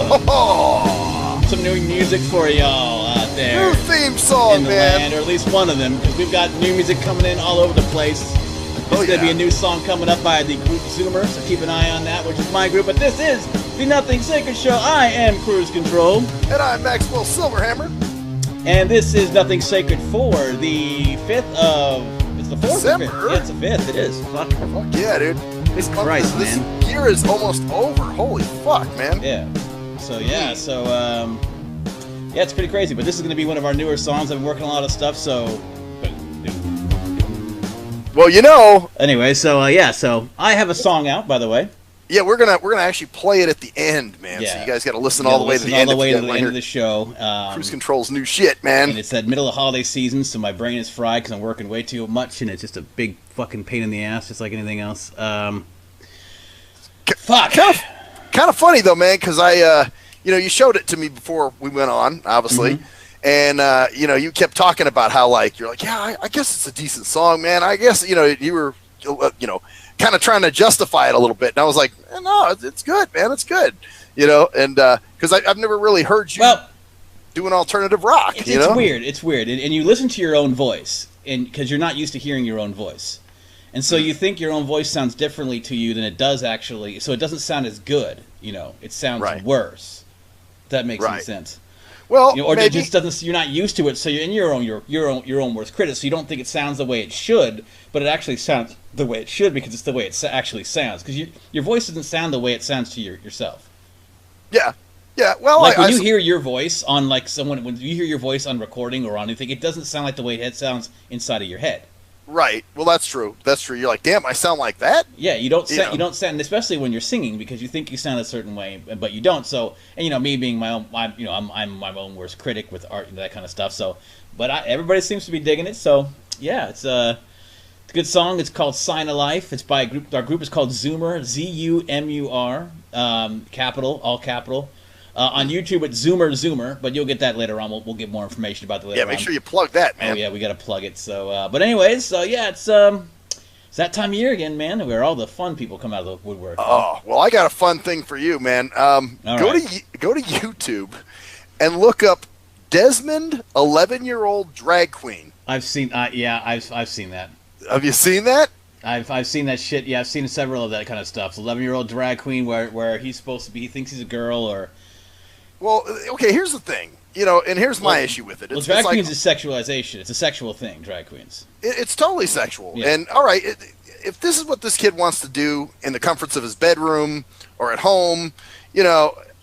Some new music for y'all out there. New theme song, in the man. land, or at least one of them, because we've got new music coming in all over the place. There's going to be a new song coming up by the group Zoomer, so keep an eye on that, which is my group. But this is the Nothing Sacred Show. I am Cruise Control. And I'm Maxwell Silverhammer. And this is Nothing Sacred for the 5th of... It's the 4th December? or 5th? Yeah, it's the 5th. It is. Fuck yeah, dude. This Christ, this man. This year is almost over. Holy fuck, man. Yeah. Yeah, it's pretty crazy. But this is going to be one of our newer songs. I've been working on a lot of stuff, so... Well, you know... Anyway, so I have a song out, by the way. Yeah, we're gonna actually play it at the end, man. Yeah. So you guys got to listen all the way to the end. All the way to the end of the show. Cruise Control's new shit, man. And it's that middle of holiday season, so my brain is fried because I'm working way too much, and it's just a big fucking pain in the ass, just like anything else. Fuck. Kind of funny though, man, because you showed it to me before we went on, obviously. Mm-hmm. And, you kept talking about how, you're like, yeah, I guess it's a decent song, man. I guess, you were, kind of trying to justify it a little bit. And I was like, no, it's good, man. It's good. And because I've never really heard you doing alternative rock. It's weird. It's weird. And you listen to your own voice because you're not used to hearing your own voice. And so you think your own voice sounds differently to you than it does actually. So it doesn't sound as good. It sounds worse. If that makes any sense. Well, or maybe. It just doesn't. You're not used to it, so you're your own worst critic. So you don't think it sounds the way it should, but it actually sounds the way it should because it's the way it actually sounds. Because your voice doesn't sound the way it sounds to yourself. Yeah. Well, when you hear your voice on when you hear your voice on recording or on anything, it doesn't sound like the way it sounds inside of your head. Right. Well, that's true. You're like, damn, I sound like that. Yeah, you don't sound, especially when you're singing, because you think you sound a certain way, but you don't. So, and me being my own, I'm my own worst critic with art and that kind of stuff. So, but everybody seems to be digging it. So, yeah, it's a good song. It's called "Sign of Life." It's by a group. Our group is called Zoomer, Zumur, capital, all capital. On YouTube, it's Zoomer, but you'll get that later on. We'll get more information about that later on. Yeah, make sure you plug that, man. Oh, yeah, we got to plug it. So, but anyways, it's that time of year again, man, where all the fun people come out of the woodwork. Oh, well, I got a fun thing for you, man. Go to YouTube and look up Desmond, 11-year-old drag queen. I've seen, I've seen that. Have you seen that? I've seen that shit. Yeah, I've seen several of that kind of stuff. 11-year-old drag queen where he's supposed to be, he thinks he's a girl or... Well, okay, here's the thing, and here's my issue with it. Drag queens is sexualization. It's a sexual thing, drag queens. It's totally sexual. Yeah. And, all right, if this is what this kid wants to do in the comforts of his bedroom or at home,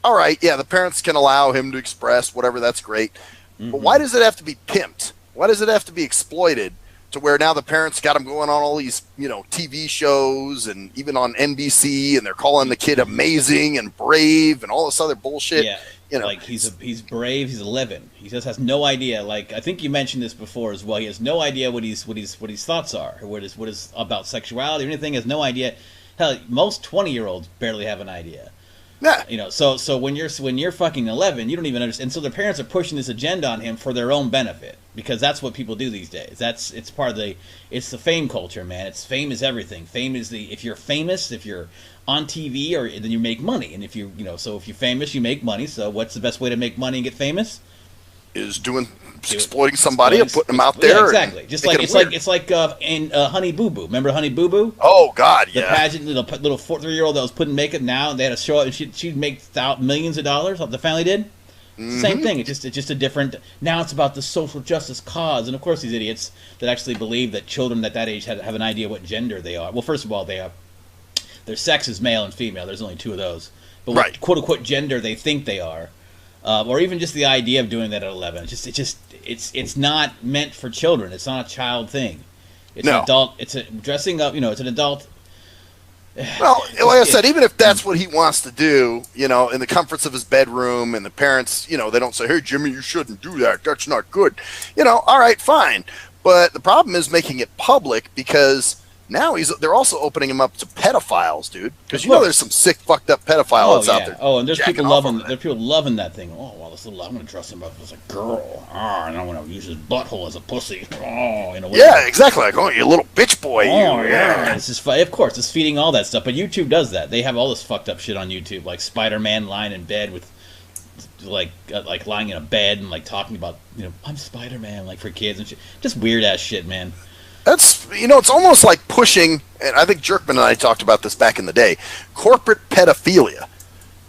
all right, yeah, the parents can allow him to express whatever, that's great. Mm-hmm. But why does it have to be pimped? Why does it have to be exploited to where now the parents got him going on all these, TV shows and even on NBC, and they're calling the kid amazing and brave and all this other bullshit? Yeah. He's brave. He's 11. He just has no idea. I think you mentioned this before as well. He has no idea what his thoughts are, or what is about sexuality or anything. He has no idea. Hell, most 20-year-olds barely have an idea. Yeah. So when you're fucking 11, you don't even understand. And so their parents are pushing this agenda on him for their own benefit, because that's what people do these days. It's part of the fame culture, man. Fame is everything. Fame is if you're famous, if you're on TV, then you make money. And if you're famous, you make money. So what's the best way to make money and get famous? Is exploiting somebody and putting them out there. Yeah, exactly. It's like in Honey Boo Boo. Remember Honey Boo Boo? Oh God, yeah. The pageant, little 3-year-old that was putting makeup. Now they had to show up, and she'd make millions of dollars. The family did. Mm-hmm. Same thing. It's just a different. Now it's about the social justice cause, and of course these idiots that actually believe that children at that age have an idea what gender they are. Well, first of all, their sex is male and female. There's only two of those. But what quote unquote gender they think they are. Or even just the idea of doing that at 11. It's not meant for children. It's not a child thing. It's an adult. It's dressing up. It's an adult. Well, like I said, even if that's what he wants to do, in the comforts of his bedroom, and the parents, they don't say, "Hey, Jimmy, you shouldn't do that. That's not good." All right, fine. But the problem is making it public, because now they're also opening him up to pedophiles, dude. Because there's some sick, fucked up pedophiles out there. Oh, and there's people loving that thing. Oh, well, I'm going to dress him up as a girl. And I'm going to use his butthole as a pussy. Oh, in a way. Yeah, exactly. Like, oh, you little bitch boy. Oh, yeah. It's just, of course, it's feeding all that stuff. But YouTube does that. They have all this fucked up shit on YouTube, like Spider-Man lying in bed with like lying in a bed and like talking about, you know, I'm Spider-Man, like for kids and shit. Just weird ass shit, man. That's, you know, it's almost like pushing, and I think Jerkman and I talked about this back in the day, corporate pedophilia.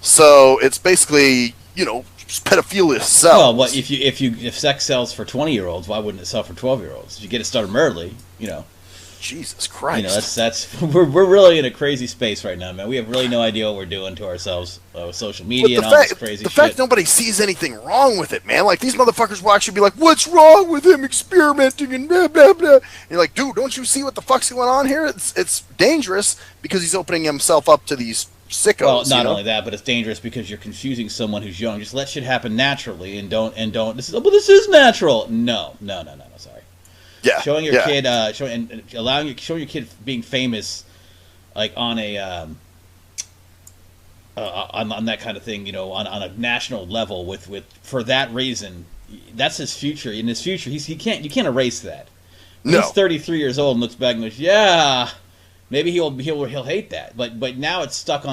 So it's basically, you know, pedophilia sells. Well, what if sex sells for 20-year-olds, why wouldn't it sell for 12-year-olds? If you get it started early, you know. Jesus Christ. You know, that's we're really in a crazy space right now, man. We have really no idea what we're doing to ourselves with social media and all this crazy shit. The fact nobody sees anything wrong with it, man. Like, these motherfuckers will actually be like, what's wrong with him experimenting and blah, blah, blah. And you're like, dude, don't you see what the fuck's going on here? It's dangerous because he's opening himself up to these sickos. Well, not only that, but it's dangerous because you're confusing someone who's young. Just let shit happen naturally and don't. This is natural. No, sorry. Yeah, showing your kid, showing your kid being famous, like on a on that kind of thing, you know, on a national level with for that reason, that's his future. In his future, you can't erase that. No. He's 33 years old and looks back and goes, yeah, maybe he'll hate that, but now it's stuck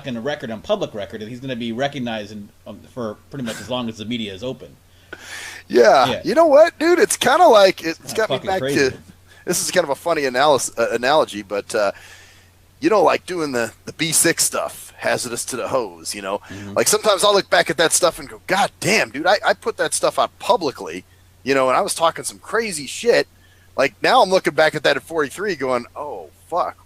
in the record, on public record, and he's going to be recognized for pretty much as long as the media is open. Yeah. You know what, dude? It's kind of like it's got me back crazy. to. This is kind of a funny analogy, but you know, like doing the B6 stuff, hazardous to the hose. You know, like sometimes I'll look back at that stuff and go, God damn, dude, I put that stuff out publicly, you know, and I was talking some crazy shit. Like now I'm looking back at that at 43, going, oh fuck,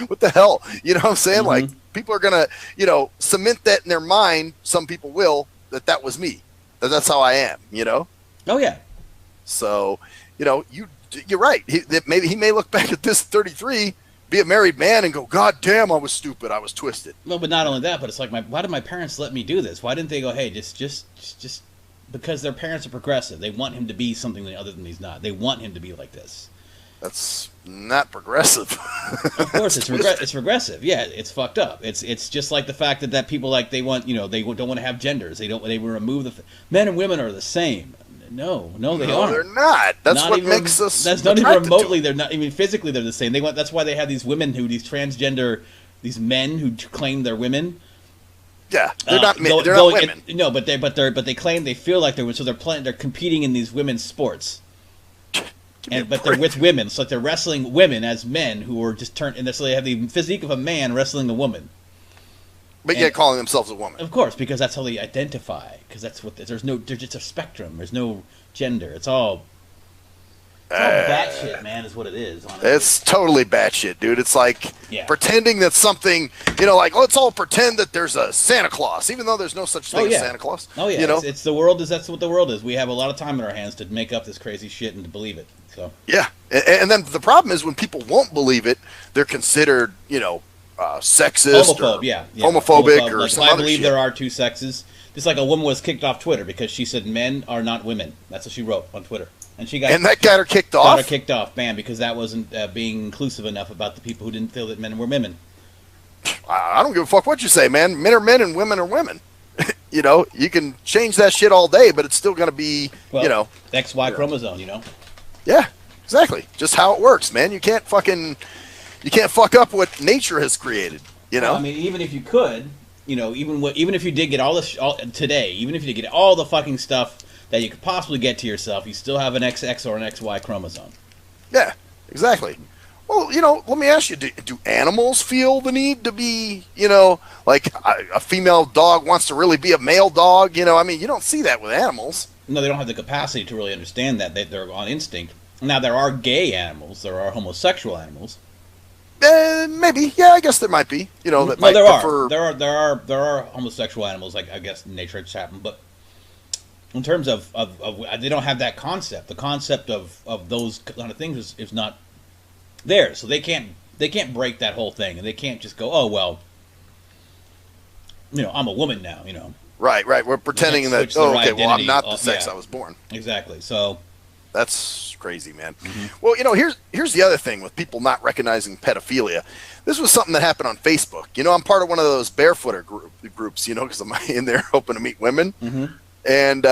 what the hell? You know what I'm saying? Like people are gonna, you know, cement that in their mind. Some people will that was me. That's how I am, you know? Oh, yeah. So, you know, you're right. Maybe he may look back at this 33, be a married man, and go, God damn, I was stupid. I was twisted. No, but not only that, but it's like, why did my parents let me do this? Why didn't they go, hey, just because their parents are progressive. They want him to be something other than he's not. They want him to be like this. That's not progressive. Of course, it's regressive. Yeah, it's fucked up. It's just like the fact that people, like, they want, you know, they don't want to have genders. They remove men and women are the same. No, they aren't. They're not. That's not what makes us. That's not even remotely. They're not even physically. They're the same. That's why they have these women these transgender, these men who claim they're women. Yeah, they're not men. They're not women. No, but they claim they feel like they're women. So they're competing in these women's sports. But they're with women, so like they're wrestling women as men who are just turned, and so they have the physique of a man wrestling a woman. But yet calling themselves a woman. Of course, because that's how they identify. Because that's what there's just a spectrum. There's no gender. It's all batshit, man. Is what it is. Honestly. It's totally batshit, dude. It's like pretending that something, you know, like let's all pretend that there's a Santa Claus, even though there's no such thing as Santa Claus. Oh yeah, you know? It's the world. That's what the world is. We have a lot of time in our hands to make up this crazy shit and to believe it. So yeah, and then the problem is when people won't believe it, they're considered, you know, sexist, homophobic, or like, some I other believe shit. there are two sexes. Just like a woman was kicked off Twitter because she said men are not women. That's what she wrote on Twitter, and that got her kicked off. Got her kicked off, man, because that wasn't being inclusive enough about the people who didn't feel that men were women. I don't give a fuck what you say, man. Men are men and women are women. You know, you can change that shit all day, but it's still going to be, you know, XY chromosome. You know. Yeah, exactly. Just how it works, man. You can't fuck up what nature has created. You know. Well, I mean, even if you could, you know, even if you did get all today, even if you did get all the fucking stuff that you could possibly get to yourself, you still have an XX or an XY chromosome. Yeah, exactly. Well, you know, let me ask you: do animals feel the need to be, you know, like a female dog wants to really be a male dog? You know, I mean, you don't see that with animals. No, they don't have the capacity to really understand that. They're on instinct. Now, there are gay animals. There are homosexual animals. Maybe. Yeah, I guess there might be. You know, that no, might prefer... There are homosexual animals. Like I guess in nature it's happened, but in terms of they don't have that concept. The concept of those kind of things is not there. So they can't break that whole thing, and they can't just go, oh well, you know, I'm a woman now. You know. Right. We're pretending that. Oh, okay. Well, I'm not the sex I was born. Exactly. So that's crazy, man. Well, you know, here's the other thing with people not recognizing pedophilia. This was something that happened on Facebook. You know, I'm part of one of those barefooter groups. You know, because I'm in there hoping to meet women. And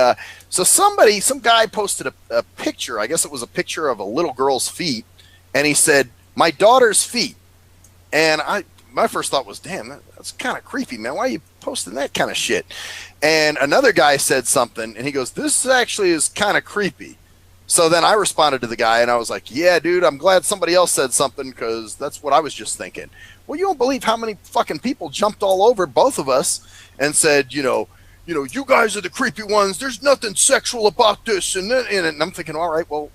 so some guy posted a picture. I guess it was a picture of a little girl's feet, and he said, "My daughter's feet." And my first thought was, damn, that's kind of creepy, man. Why are you posting that kind of shit. And another guy said something, and he goes, this actually is kind of creepy. So then I responded to the guy, and I was like, yeah, dude, I'm glad somebody else said something, because that's what I was just thinking. Well, you don't believe how many fucking people jumped all over both of us and said, you know, you guys are the creepy ones. There's nothing sexual about this. And I'm thinking, all right, well,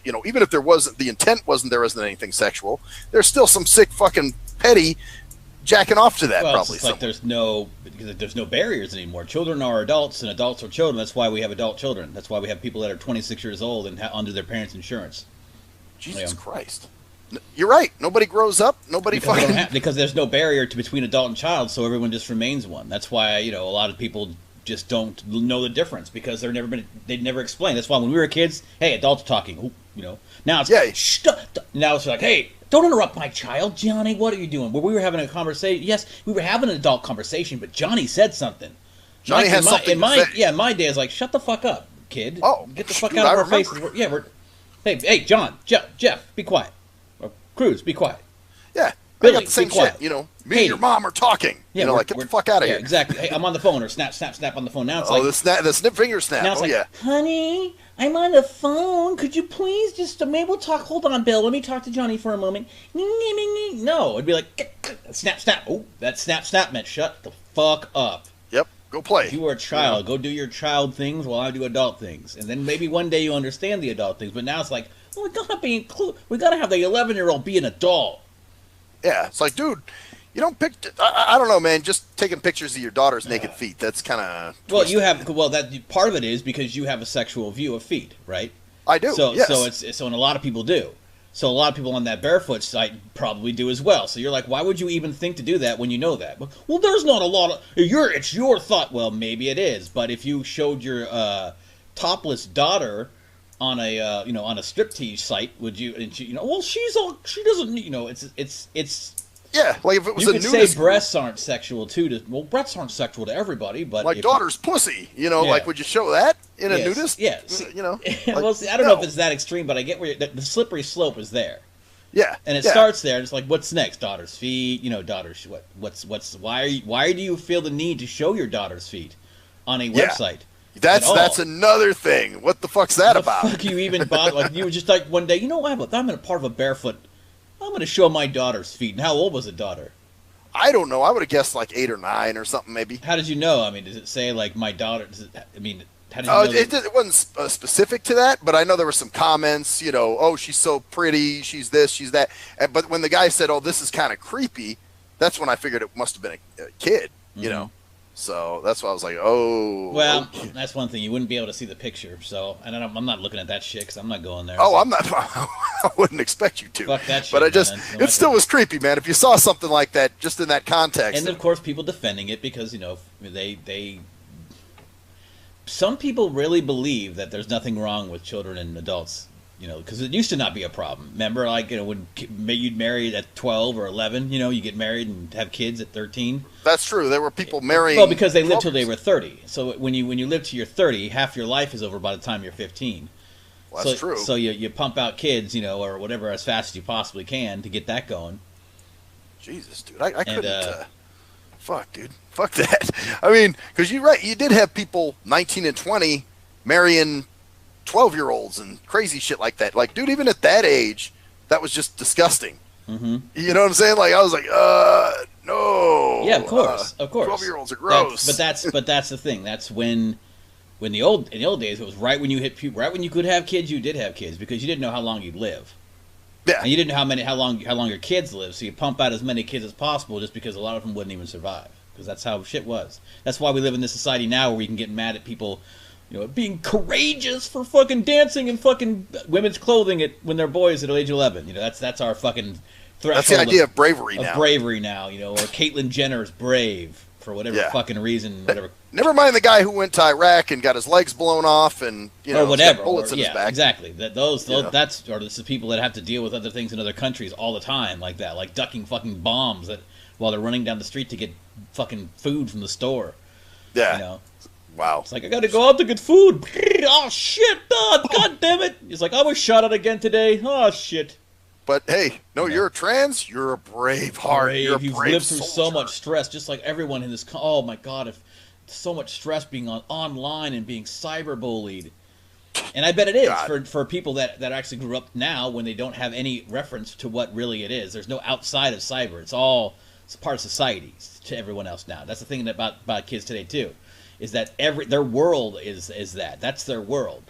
you know, even if there wasn't, the intent wasn't there wasn't anything sexual, there's still some sick fucking petty jacking off to that, well, probably. It's like there's no barriers anymore. Children are adults, and adults are children. That's why we have adult children. That's why we have people that are 26 years old and under their parents' insurance. Jesus Christ. You're right. Nobody grows up. Nobody because there's no barrier between adult and child, so everyone just remains one. That's why, you know, a lot of people just don't know the difference, because they'd never explained. That's why when we were kids, hey, adults talking, you know. Now it's now it's like, hey, don't interrupt my child, Johnny. What are you doing? Well, we were having a conversation. Yes, we were having an adult conversation, but Johnny said something. Johnny has something to say. Yeah, in my day, it's like, shut the fuck up, kid. Oh, get the fuck out of our faces. Hey, John, Jeff, be quiet. Or Cruz, be quiet. Yeah, Billy, I got the same shit. You know, me and your mom are talking. Yeah, you know, like, get the fuck out of here. Exactly. Hey, I'm on the phone, or snap on the phone. Now it's the snip finger snap. Now it's honey, I'm on the phone. Could you please just maybe we'll talk? Hold on, Bill. Let me talk to Johnny for a moment. No, it'd be like snap. Oh, that snap meant shut the fuck up. Yep, go play. If you were a child, go do your child things while I do adult things, and then maybe one day you understand the adult things. But now it's like, well, we gotta have the 11-year-old be an adult. Yeah, it's like, dude, you don't pick. I don't know, man. Just taking pictures of your daughter's naked feet. That's kind of. Well, that part of it is because you have a sexual view of feet, right? I do. So, yes. and a lot of people do. So a lot of people on that barefoot site probably do as well. So you're like, why would you even think to do that when you know that? Well, there's not a lot of it's your thought. Well, maybe it is, but if you showed your topless daughter on a on a striptease site, would you? And she doesn't. It's. Yeah, like if it was you could say breasts aren't sexual too. Well, breasts aren't sexual to everybody, but like daughter's pussy, like would you show that in a nudist? Yeah, well, I don't know if it's that extreme, but I get where the slippery slope is there. Yeah, and it starts there. And it's like, what's next? Daughter's feet, daughter's why do you feel the need to show your daughter's feet on a website? That's another thing. What the fuck's that about? The fuck you even bought? Like you were just like one day, I'm in a part of a barefoot. I'm going to show my daughter's feet. And how old was the daughter? I don't know. I would have guessed like 8 or 9 or something, maybe. How did you know? I mean, does it say like my daughter? How did you know? It wasn't specific to that, but I know there were some comments. Oh, she's so pretty. She's this. She's that. But when the guy said, "Oh, this is kind of creepy," that's when I figured it must have been a kid. Mm-hmm. So that's why I was like, "Oh." Well, that's one thing. You wouldn't be able to see the picture. So, and I'm not looking at that shit because I'm not going there. Oh, I'm not. I wouldn't expect you to. Fuck that shit. But it still was creepy, man. If you saw something like that, just in that context. And of course, people defending it because some people really believe that there's nothing wrong with children and adults. Because it used to not be a problem. Remember, like, when you'd marry at 12 or 11, you get married and have kids at 13. That's true. There were people marrying. Well, because they lived till they were 30. So when you live till you're 30, half your life is over by the time you're 15. Well, that's true. So you pump out kids, or whatever as fast as you possibly can to get that going. Jesus, dude, I couldn't. Fuck, dude, fuck that. I mean, because you're right. You did have people 19 and 20 marrying 12-year-olds and crazy shit like that. Like, dude, even at that age, that was just disgusting. Mm-hmm. You know what I'm saying? Like, I was like, no. Yeah, of course. 12-year-olds are gross. But that's the thing. That's when in the old days, it was right when you hit puberty, right when you could have kids, you did have kids because you didn't know how long you'd live. Yeah. And you didn't know how long your kids live, so you pump out as many kids as possible just because a lot of them wouldn't even survive. Because that's how shit was. That's why we live in this society now where we can get mad at people being courageous for fucking dancing in fucking women's clothing when they're boys at age 11. That's our fucking threshold. That's the idea of bravery now. Or Caitlyn Jenner's brave for whatever fucking reason. Whatever. Never mind the guy who went to Iraq and got his legs blown off and or whatever, bullets in his back. Exactly. This is people that have to deal with other things in other countries all the time, like that, like ducking fucking bombs while they're running down the street to get fucking food from the store. Yeah. Wow. It's like, I gotta go out to get food. Oh, shit. God damn it. He's like, I was shot at again today. Oh, shit. But hey, no, you're a trans. You're a brave heart. Brave. You're a You've brave lived through so soldier. much stress, just like everyone in this. Oh my God, if so much stress being online and being cyberbullied. And I bet it is for people that actually grew up now when they don't have any reference to what really it is. There's no outside of cyber. It's part of society to everyone else now. That's the thing about kids today too, is that their world is that's their world.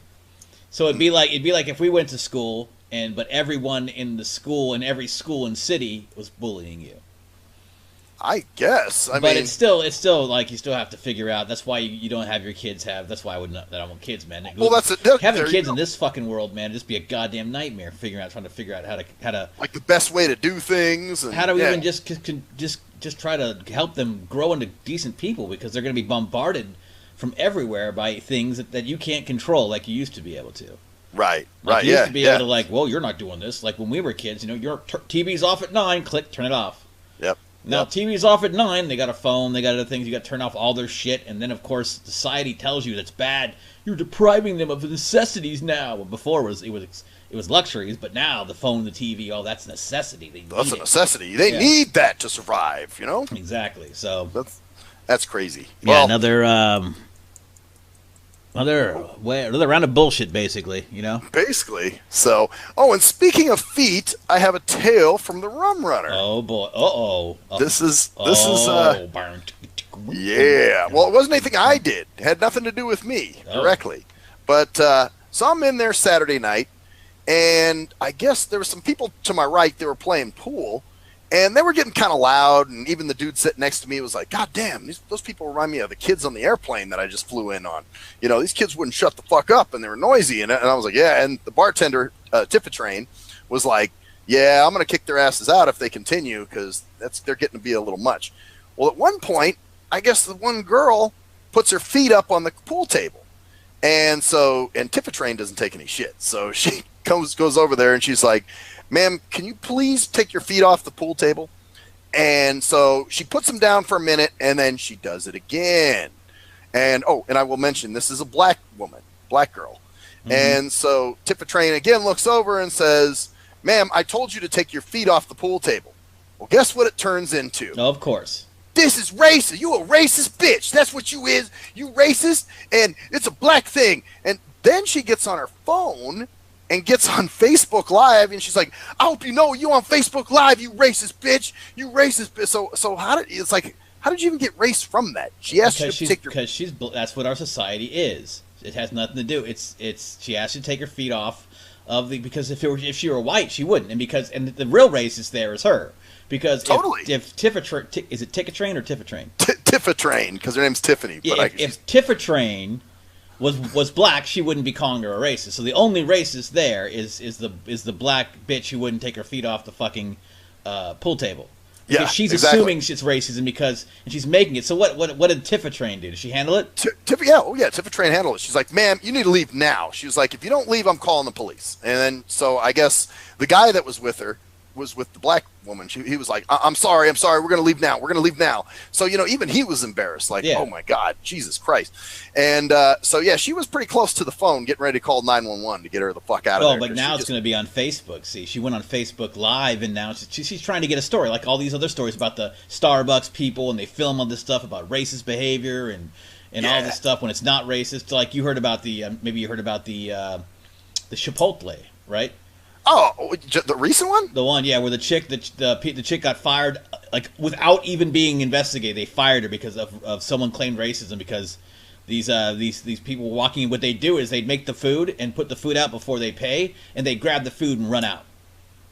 So it'd be like if we went to school but everyone in the school in every school and city was bullying you. I guess. I But mean, it's still like you still have to figure out. That's why you don't have your kids have. That's why I don't want kids, man. well, that's it. Having kids in this fucking world, man, just be a goddamn nightmare. Trying to figure out how to like the best way to do things. And, how do we even just try to help them grow into decent people, because they're going to be bombarded from everywhere by things that you can't control like you used to be able to. Right. You used to be able to well, you're not doing this. Like when we were kids, your TV's off at 9. Click, turn it off. Yep. Now, TV's off at 9, they got a phone, they got other things, you got to turn off all their shit, and then, of course, society tells you that's bad. You're depriving them of the necessities now. Well, before it was luxuries, but now the phone, the TV, all that's necessity. That's a necessity. They need that to survive, Exactly. So that's crazy. Yeah, well, another round of bullshit, basically, Basically. So, and speaking of feet, I have a tale from the Rum Runner. Oh, boy. Uh-oh. This is yeah. Well, it wasn't anything I did. It had nothing to do with me directly. But, so I'm in there Saturday night, and I guess there were some people to my right that were playing pool, and they were getting kind of loud, and even the dude sitting next to me was like, God damn, those people remind me of the kids on the airplane that I just flew in on. These kids wouldn't shut the fuck up, and they were noisy. And I was like, yeah. And the bartender, Tifatrain, was like, yeah, I'm going to kick their asses out if they continue, because they're getting to be a little much. Well, at one point, I guess the one girl puts her feet up on the pool table. And Tifatrain doesn't take any shit. So she goes over there, and she's like, ma'am, can you please take your feet off the pool table? And so she puts them down for a minute, and then she does it again. And I will mention, this is a black girl. Mm-hmm. And so Tifatrain again looks over and says, ma'am, I told you to take your feet off the pool table. Well, guess what it turns into? Of course. This is racist. You a racist bitch. That's what you is. You racist, and it's a black thing. And then she gets on her phone and gets on Facebook Live, and she's like, I hope you know you on Facebook Live, you racist bitch. You racist bitch. So how did you even get race from that? She asked you to take your... Because that's what our society is. It has nothing to do. She asked you to take her feet off of because if she were white, she wouldn't. And the real racist there is her. Because totally. if Tifatrain, is it Tifatrain or Tifatrain? Tifatrain, because her name's Tiffany. But if Tifatrain was black, she wouldn't be calling her a racist. So the only racist there is the black bitch who wouldn't take her feet off the fucking pool table. Because she's assuming it's racism and she's making it. So what did Tifatrain do? Did she handle it? Tifatrain handled it. She's like, ma'am, you need to leave now. She was like, if you don't leave, I'm calling the police. And then so I guess the guy that was with her was with the black woman. He was like, I'm sorry, we're gonna leave now. So even he was embarrassed, like, oh my God, Jesus Christ. And she was pretty close to the phone getting ready to call 911 to get her the fuck out of there. But now it's going to be on Facebook. See, she went on Facebook Live, and now she's trying to get a story like all these other stories about the Starbucks people, and they film all this stuff about racist behavior and all this stuff when it's not racist. Like you heard about the Chipotle, right? Oh, the recent one? The one, where the chick got fired, like without even being investigated. They fired her because of someone claimed racism because these people walking. What they do is they'd make the food and put the food out before they pay, and they grab the food and run out.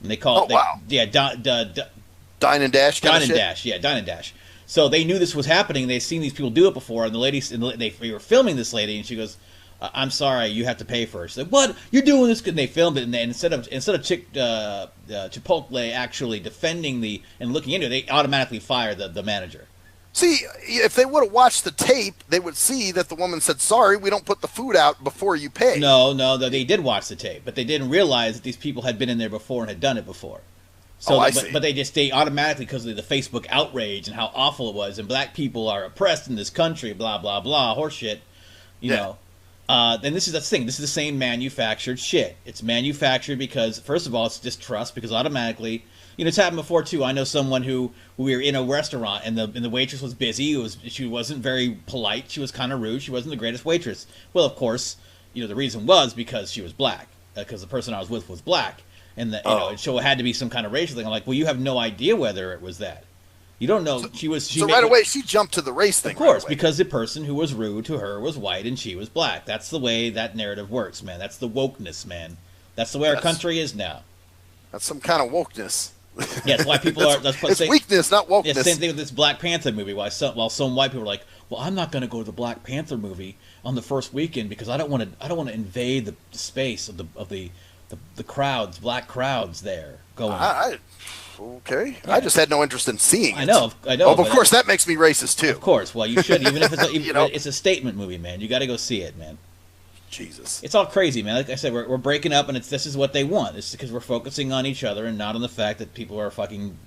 And they call Dine and Dash. Dine and Dash, Dine and Dash. So they knew this was happening. They'd seen these people do it before, and they were filming this lady, and she goes, I'm sorry, you have to pay for it. She's like, what? You're doing this? And they filmed it, and instead of Chipotle actually defending and looking into it, they automatically fire the manager. See, if they would have watched the tape, they would see that the woman said, sorry, we don't put the food out before you pay. No, they did watch the tape, but they didn't realize that these people had been in there before and had done it before. So, I see. But they automatically, because of the Facebook outrage and how awful it was, and black people are oppressed in this country, blah, blah, blah, horseshit, you know. Then that's the thing. This is the same manufactured shit. It's manufactured because, first of all, it's distrust because automatically, it's happened before too. I know someone who we were in a restaurant and the waitress was busy. She wasn't very polite. She was kind of rude. She wasn't the greatest waitress. Well, of course, the reason was because she was black. Because the person I was with was black, and so it had to be some kind of racial thing. I'm like, well, you have no idea whether it was that. You don't know. So right away, she jumped to the race thing. Of course, right because the person who was rude to her was white and she was black. That's the way that narrative works, man. That's the wokeness, man. That's the way our country is now. That's some kind of wokeness. Yeah, that's why people are. It's weakness, not wokeness. Yeah, same thing with this Black Panther movie. While some white people are like, well, I'm not going to go to the Black Panther movie on the first weekend because I don't want to invade the space of the crowds, black crowds there going. Okay. Yeah. I just had no interest in seeing it. I know. Oh, of course, that makes me racist, too. Of course. Well, you should, even if it's it's a statement movie, man. You got to go see it, man. Jesus. It's all crazy, man. Like I said, we're breaking up, and this is what they want. It's because we're focusing on each other and not on the fact that people are fucking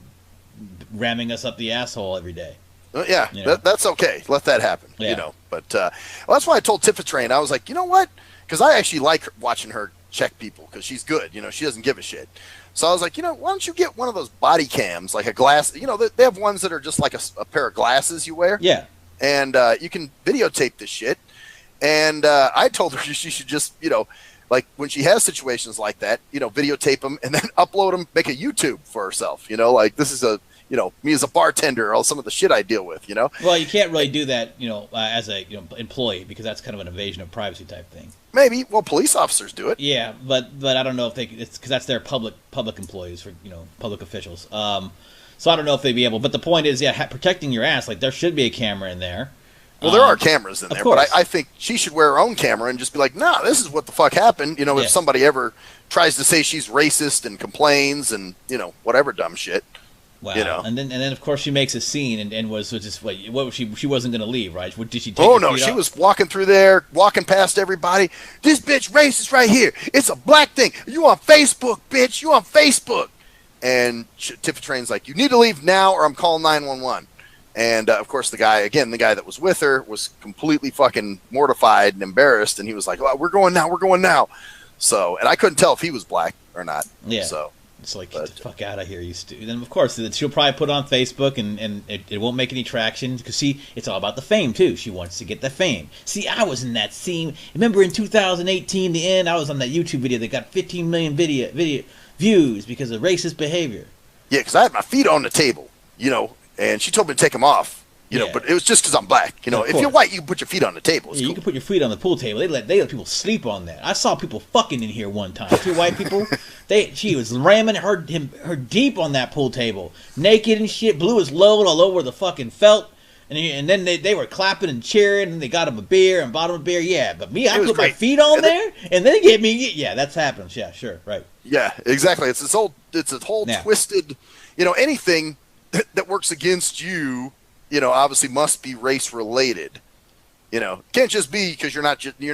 ramming us up the asshole every day. Yeah, that's okay. Let that happen, But that's why I told Tifa Train, I was like, you know what? Because I actually like watching her check people because she's good. She doesn't give a shit. So I was like, why don't you get one of those body cams, like a glass? They have ones that are just like a pair of glasses you wear. Yeah. And you can videotape this shit. And I told her she should just, like when she has situations like that, videotape them and then upload them, make a YouTube for herself. Like this is me as a bartender, all some of the shit I deal with. Well, you can't really do that, as a employee because that's kind of an invasion of privacy type thing. Maybe. Well, police officers do it. Yeah, but I don't know if it's because that's their public employees for public officials. So I don't know if they'd be able. But the point is, protecting your ass. Like there should be a camera in there. Well, there are cameras in there, but I think she should wear her own camera and just be like, "Nah, this is what the fuck happened." If somebody ever tries to say she's racist and complains and whatever dumb shit. Wow. And then of course she makes a scene and was just what was she wasn't going to leave, right? What did she take? Oh no, she was walking through there, walking past everybody. This bitch racist right here. It's a black thing. You on Facebook, bitch. You on Facebook. And Tifa Train's like, "You need to leave now or I'm calling 911." And of course the guy that was with her was completely fucking mortified and embarrassed and he was like, "Oh, we're going now." So, and I couldn't tell if he was black or not. Yeah. So it's like, get the fuck out of here, you stupid. Then, of course, she'll probably put it on Facebook, and it won't make any traction. Because, see, it's all about the fame, too. She wants to get the fame. See, I was in that scene. Remember in 2018, the end, I was on that YouTube video that got 15 million video views because of racist behavior. Yeah, because I had my feet on the table, and she told me to take them off. But it was just because I'm black. If you're white, you can put your feet on the table. Yeah, you can put your feet on the pool table. They let people sleep on that. I saw people fucking in here one time. Two white people. She was ramming her deep on that pool table, naked and shit. Blew his load all over the fucking felt. And then they were clapping and cheering, and they got him a beer and bought him a beer. Yeah, but me, I put my feet on there, and they gave me. Yeah, that's happened. Yeah, sure, right. Yeah, exactly. It's a whole twisted. Anything that works against you. Obviously must be race related. Can't just be because you're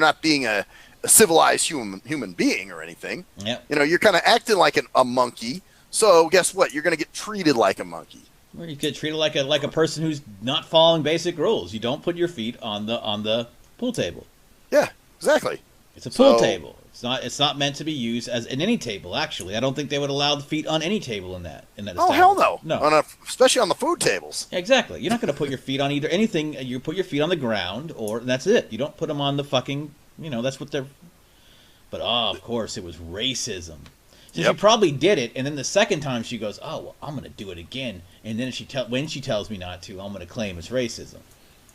not being a civilized human being or anything. Yeah. You're kind of acting like a monkey. So guess what? You're going to get treated like a monkey. Or you get treated like a person who's not following basic rules. You don't put your feet on the pool table. Yeah, exactly. It's a pool table. It's not meant to be used as in any table. Actually, I don't think they would allow the feet on any table in that. Oh hell no! No, especially on the food tables. Exactly. You're not going to put your feet on either anything. You put your feet on the ground, and that's it. You don't put them on the fucking. That's what they're. But of course, it was racism. So she probably did it, and then the second time she goes, "Oh, well, I'm going to do it again." And then when she tells me not to, I'm going to claim it's racism.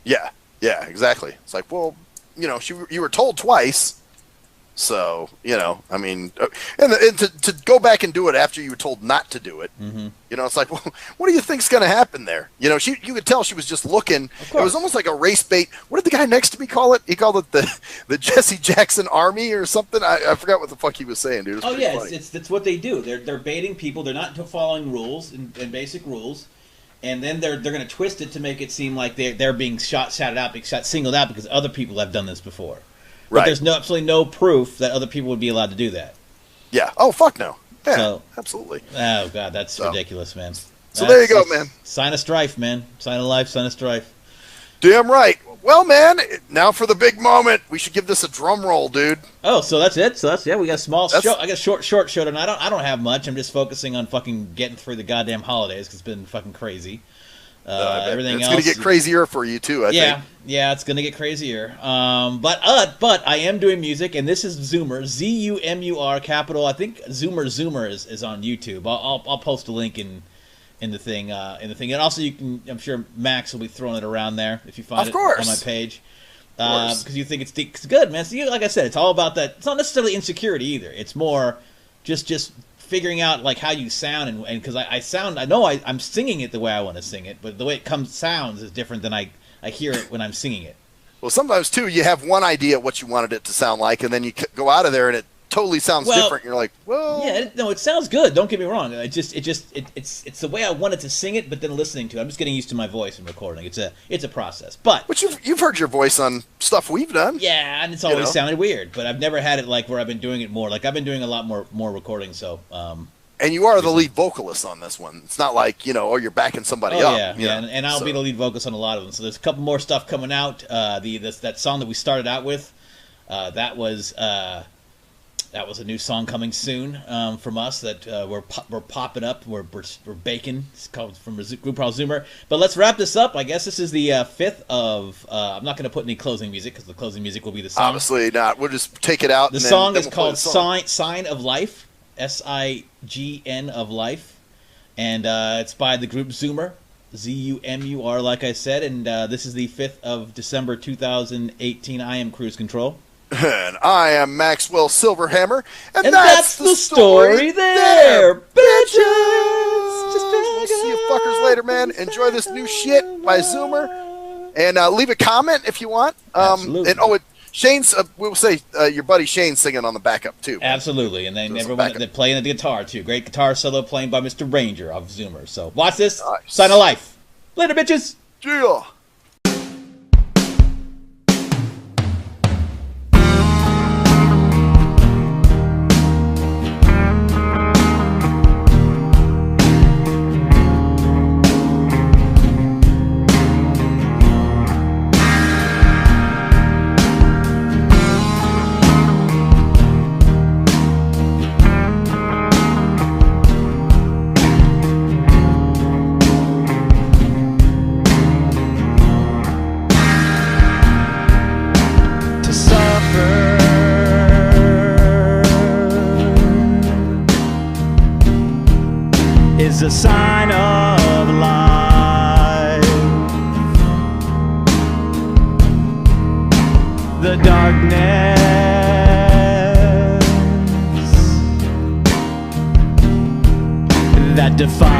Yeah, exactly. It's like, well, you were told twice. So, I mean, and to go back and do it after you were told not to do it, it's like, well, what do you think's going to happen there? You could tell she was just looking. It was almost like a race bait. What did the guy next to me call it? He called it the Jesse Jackson Army or something. I forgot what the fuck he was saying, dude. Oh yeah, it's what they do. They're baiting people. They're not following rules and basic rules. And then they're going to twist it to make it seem like they're being singled out because other people have done this before. But there's absolutely no proof that other people would be allowed to do that. Yeah. Oh, fuck no. Yeah, absolutely. Oh, God, that's ridiculous, man. So there you go, man. Sign of strife, man. Sign of life, sign of strife. Damn right. Well, man, now for the big moment. We should give this a drum roll, dude. Oh, so that's it. So that's we got a small That's- show. I got a short show tonight. I don't have much. I'm just focusing on fucking getting through the goddamn holidays because it's been fucking crazy. Everything it's else going to get crazier for you too. I think. Yeah, it's gonna get crazier. But I am doing music, and this is Zoomer, Zumur, capital. I think Zoomer is on YouTube. I'll post a link in the thing, and also you can. I'm sure Max will be throwing it around there if you find Of it course. on my page. Because you think it's good, man. So like I said, it's all about that. It's not necessarily insecurity either. It's more just figuring out like how you sound and because I know I'm singing it the way I want to sing it, but the way it sounds is different than I hear it when I'm singing it. Well, sometimes too, you have one idea what you wanted it to sound like, and then you go out of there and it totally sounds different. You're like, well, yeah, it sounds good. Don't get me wrong. It's the way I wanted to sing it, but then listening to it, I'm just getting used to my voice and recording. It's a process. But you've heard your voice on stuff we've done. Yeah, and it's always sounded weird. But I've never had it like where I've been doing it more. Like I've been doing a lot more recording. So. And you are the lead vocalist on this one. It's not like, you're backing somebody up. Yeah, and I'll be the lead vocalist on a lot of them. So there's a couple more stuff coming out. That song that we started out with, that was a new song coming soon from us that we're popping up. We're baking. It's called from a group called Zoomer. But let's wrap this up. I guess this is the 5th of. I'm not going to put any closing music because the closing music will be the song. Obviously not. We'll just take it out. The song is called Sign of Life. SIGN of Life, and it's by the group Zoomer, Zumur, like I said, and this is the 5th of December 2018. I am Cruise Control. And I am Maxwell Silverhammer, and that's the story there, bitches! We'll see you fuckers later, man. Enjoy this new shit by Zoomer, and leave a comment if you want. Absolutely. And Shane's, we'll say your buddy Shane's singing on the backup too. Absolutely, and then everyone they're playing the guitar too. Great guitar solo playing by Mr. Ranger of Zoomer. So watch this. Nice. Sign of Life. Later, bitches. Yeah. A sign of life. The darkness that defies